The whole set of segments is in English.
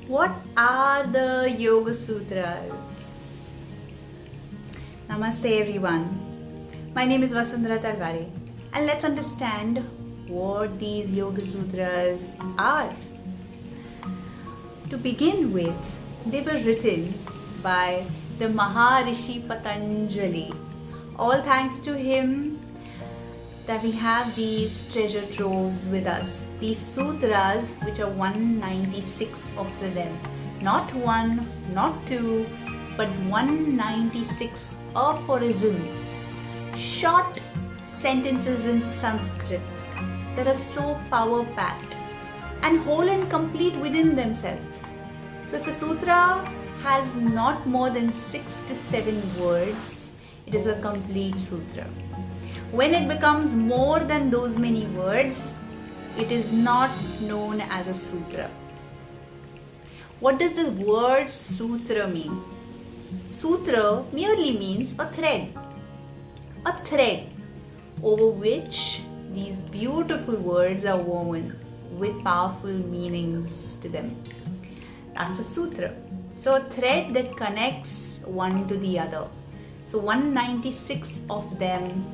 What are the Yoga Sutras? Namaste everyone. My name is Vasundhara Talware and let's understand what these Yoga Sutras are. To begin with, they were written by the Maharishi Patanjali. All thanks to him that we have these treasure troves with us. These sutras, which are 196 of them. Not one, not two, but 196 aphorisms. Short sentences in Sanskrit that are so power-packed and whole and complete within themselves. So if a sutra has not more than 6 to 7 words, it is a complete sutra. When it becomes more than those many words, it is not known as a sutra. What does the word sutra mean? Sutra merely means a thread over which these beautiful words are woven with powerful meanings to them. That's a sutra. So a thread that connects one to the other. So 196 of them.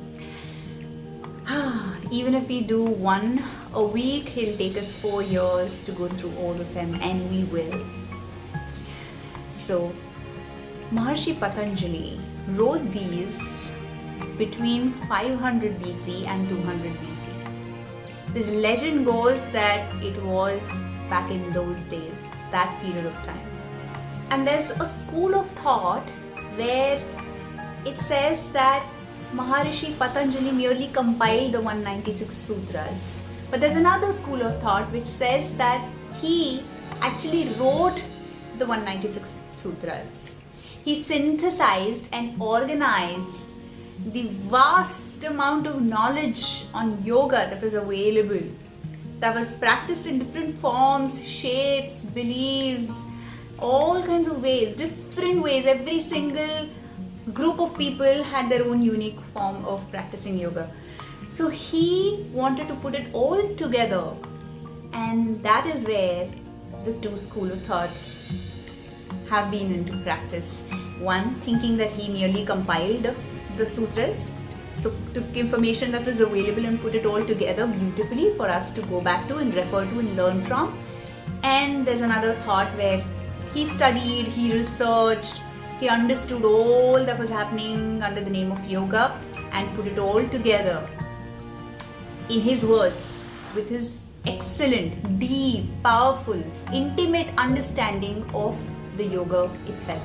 Even if we do one a week, it'll take us 4 years to go through all of them, and we will. So Maharishi Patanjali wrote these between 500 BC and 200 BC. This legend goes that it was back in those days, that period of time. And there's a school of thought where it says that Maharishi Patanjali merely compiled the 196 sutras. But there's another school of thought which says that he actually wrote the 196 sutras. He synthesized and organized the vast amount of knowledge on yoga that was available, that was practiced in different forms, shapes, beliefs, all kinds of ways, different ways. Every single group of people had their own unique form of practicing yoga. So he wanted to put it all together, and that is where the two school of thoughts have been into practice. One thinking that he merely compiled the sutras, so took information that was available and put it all together beautifully for us to go back to and refer to and learn from. And there's another thought where he studied, he researched, he understood all that was happening under the name of yoga and put it all together in his words with his excellent, deep, powerful, intimate understanding of the yoga itself.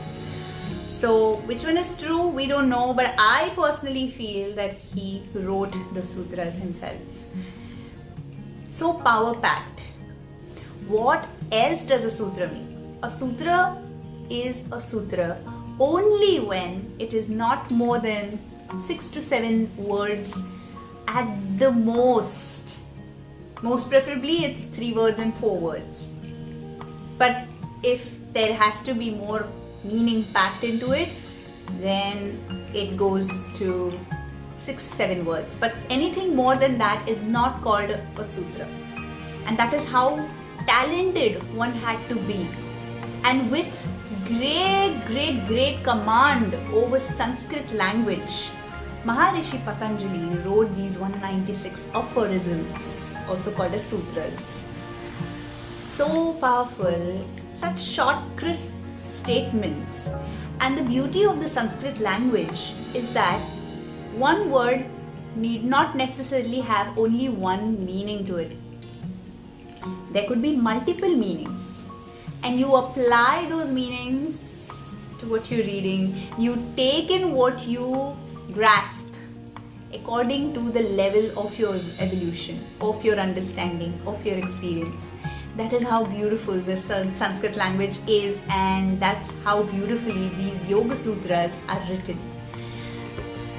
So which one is true, we don't know, but I personally feel that he wrote the sutras himself. So power-packed. What else does a sutra mean? A sutra is a sutra only when it is not more than 6 to 7 words at the most. Most preferably it's 3 words and 4 words. But if there has to be more meaning packed into it, then it goes to 6-7 words. But anything more than that is not called a sutra. And that is how talented one had to be. And with great command over Sanskrit language, Maharishi Patanjali wrote these 196 aphorisms, also called as sutras. So powerful, such short, crisp statements. And the beauty of the Sanskrit language is that one word need not necessarily have only one meaning to it. There could be multiple meanings. And you apply those meanings to what you're reading. You take in what you grasp according to the level of your evolution, of your understanding, of your experience. That is how beautiful the Sanskrit language is, and that's how beautifully these Yoga Sutras are written.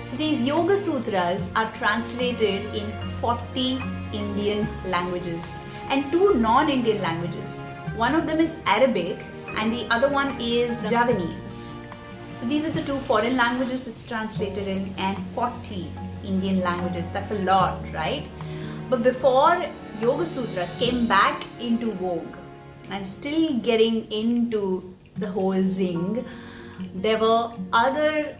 So these Yoga Sutras are translated in 40 Indian languages and 2 non-Indian languages. One of them is Arabic and the other one is Javanese. So these are the 2 foreign languages it's translated in, and 40 Indian languages. That's a lot, right? But before Yoga Sutras came back into vogue, and still getting into the whole zing, there were other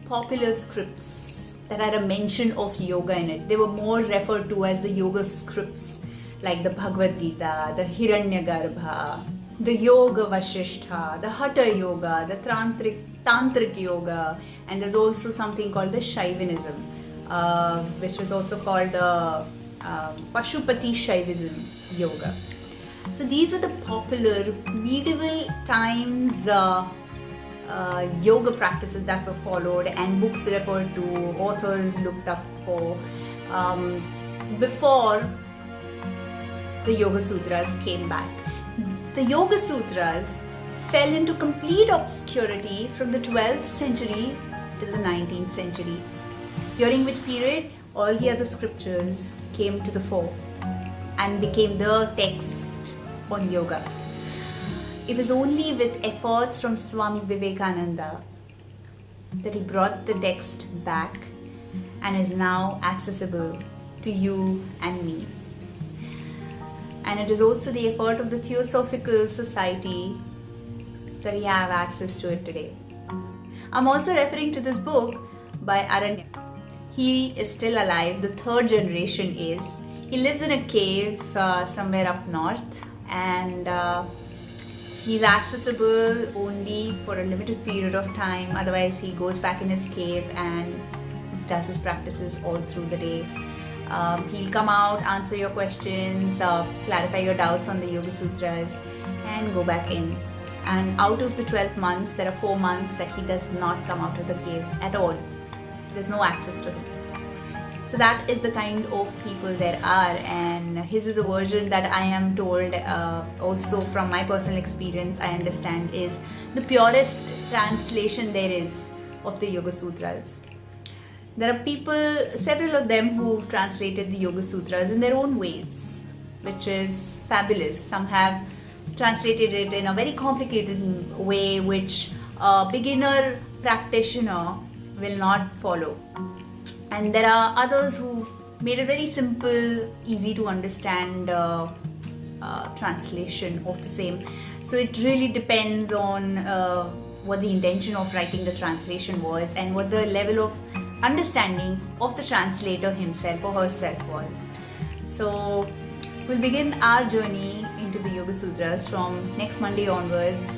popular scripts that had a mention of yoga in it. They were more referred to as the yoga scripts, like the Bhagavad Gita, the Hiranyagarbha, the Yoga Vasishtha, the Hatha Yoga, the Tantric Yoga, and there's also something called the Shaivism, which is also called the Pashupati Shaivism Yoga. So these are the popular medieval times yoga practices that were followed and books referred to, authors looked up for, before the Yoga Sutras came back. The Yoga Sutras fell into complete obscurity from the 12th century till the 19th century, during which period all the other scriptures came to the fore and became the text on yoga. It was only with efforts from Swami Vivekananda that he brought the text back and is now accessible to you and me. And it is also the effort of the Theosophical Society that we have access to it today. I'm also referring to this book by Aranya. He is still alive, the third generation is. He lives in a cave somewhere up north, and he's accessible only for a limited period of time. Otherwise, he goes back in his cave and does his practices all through the day. He'll come out, answer your questions, clarify your doubts on the Yoga Sutras, and go back in. And out of the 12 months, there are 4 months that he does not come out of the cave at all. There's no access to him. So that is the kind of people there are, and his is a version that I am told, also from my personal experience, I understand is the purest translation there is of the Yoga Sutras. There are people, several of them, who've translated the Yoga Sutras in their own ways, which is fabulous. Some have translated it in a very complicated way, which a beginner practitioner will not follow. And there are others who've made a very simple, easy to understand translation of the same. So it really depends on what the intention of writing the translation was and what the level of understanding of the translator himself or herself was. So we'll begin our journey into the Yoga Sutras from next Monday onwards.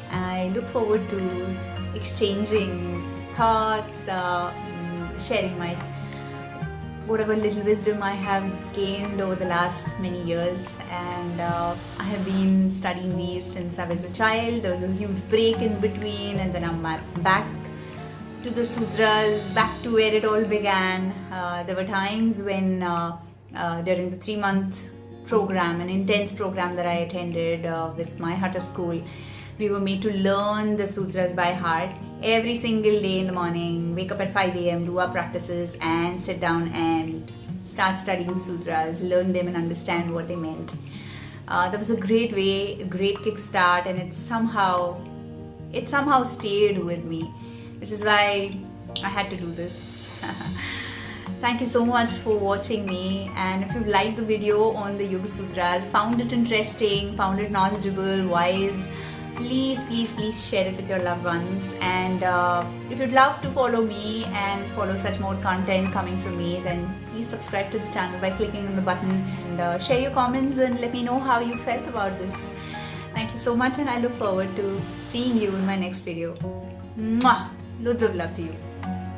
I look forward to exchanging thoughts, sharing my whatever little wisdom I have gained over the last many years. And I have been studying these since I was a child. There was a huge break in between, and then I'm back to the sutras, back to where it all began. There were times when during the 3-month program, an intense program that I attended with my Hatha school, we were made to learn the sutras by heart every single day in the morning, wake up at 5 a.m, do our practices and sit down and start studying the sutras, learn them and understand what they meant. That was a great way, a great kickstart, and it somehow stayed with me, which is why I had to do this. Thank you so much for watching me, and if you liked the video on the Yoga Sutras, found it interesting, found it knowledgeable, wise, please share it with your loved ones. And if you'd love to follow me and follow such more content coming from me, then please subscribe to the channel by clicking on the button, and share your comments and let me know how you felt about this. Thank you so much, and I look forward to seeing you in my next video. Mwah! Loads of love to you.